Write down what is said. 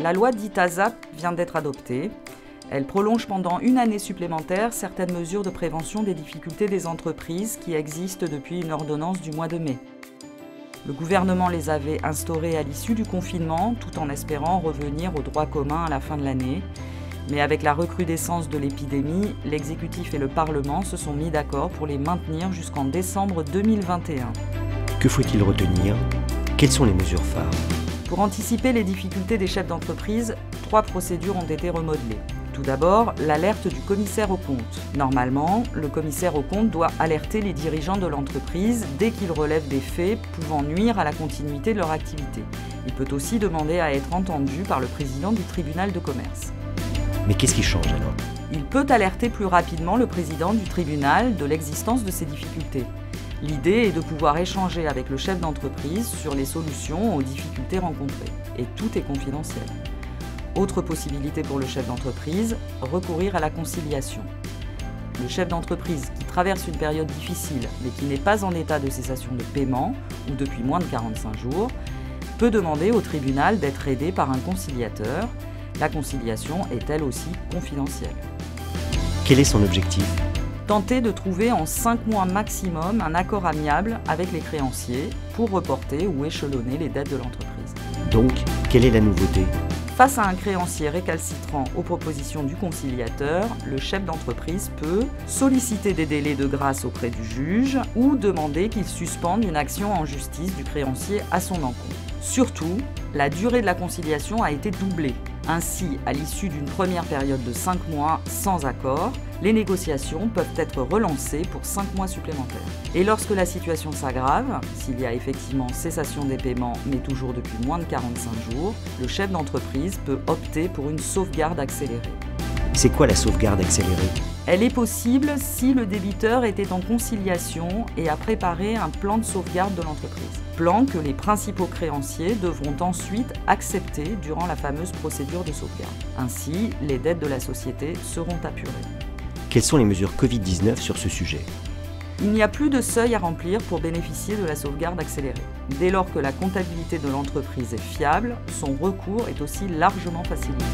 La loi dite ASAP vient d'être adoptée. Elle prolonge pendant une année supplémentaire certaines mesures de prévention des difficultés des entreprises qui existent depuis une ordonnance du mois de mai. Le gouvernement les avait instaurées à l'issue du confinement, tout en espérant revenir au droit commun à la fin de l'année. Mais avec la recrudescence de l'épidémie, l'exécutif et le Parlement se sont mis d'accord pour les maintenir jusqu'en décembre 2021. Que faut-il retenir? Quelles sont les mesures phares? Pour anticiper les difficultés des chefs d'entreprise, 3 procédures ont été remodelées. Tout d'abord, l'alerte du commissaire aux comptes. Normalement, le commissaire aux comptes doit alerter les dirigeants de l'entreprise dès qu'ils relèvent des faits pouvant nuire à la continuité de leur activité. Il peut aussi demander à être entendu par le président du tribunal de commerce. Mais qu'est-ce qui change alors? Il peut alerter plus rapidement le président du tribunal de l'existence de ces difficultés. L'idée est de pouvoir échanger avec le chef d'entreprise sur les solutions aux difficultés rencontrées. Et tout est confidentiel. Autre possibilité pour le chef d'entreprise, recourir à la conciliation. Le chef d'entreprise qui traverse une période difficile mais qui n'est pas en état de cessation de paiement ou depuis moins de 45 jours, peut demander au tribunal d'être aidé par un conciliateur. La conciliation est elle aussi confidentielle. Quel est son objectif? Tenter de trouver en 5 mois maximum un accord amiable avec les créanciers pour reporter ou échelonner les dettes de l'entreprise. Donc, quelle est la nouveauté? Face à un créancier récalcitrant aux propositions du conciliateur, le chef d'entreprise peut solliciter des délais de grâce auprès du juge ou demander qu'il suspende une action en justice du créancier à son encontre. Surtout, la durée de la conciliation a été doublée. Ainsi, à l'issue d'une première période de 5 mois sans accord, les négociations peuvent être relancées pour 5 mois supplémentaires. Et lorsque la situation s'aggrave, s'il y a effectivement cessation des paiements mais toujours depuis moins de 45 jours, le chef d'entreprise peut opter pour une sauvegarde accélérée. C'est quoi la sauvegarde accélérée? Elle est possible si le débiteur était en conciliation et a préparé un plan de sauvegarde de l'entreprise. Plan que les principaux créanciers devront ensuite accepter durant la fameuse procédure de sauvegarde. Ainsi, les dettes de la société seront apurées. Quelles sont les mesures Covid-19 sur ce sujet? Il n'y a plus de seuil à remplir pour bénéficier de la sauvegarde accélérée. Dès lors que la comptabilité de l'entreprise est fiable, son recours est aussi largement facilité.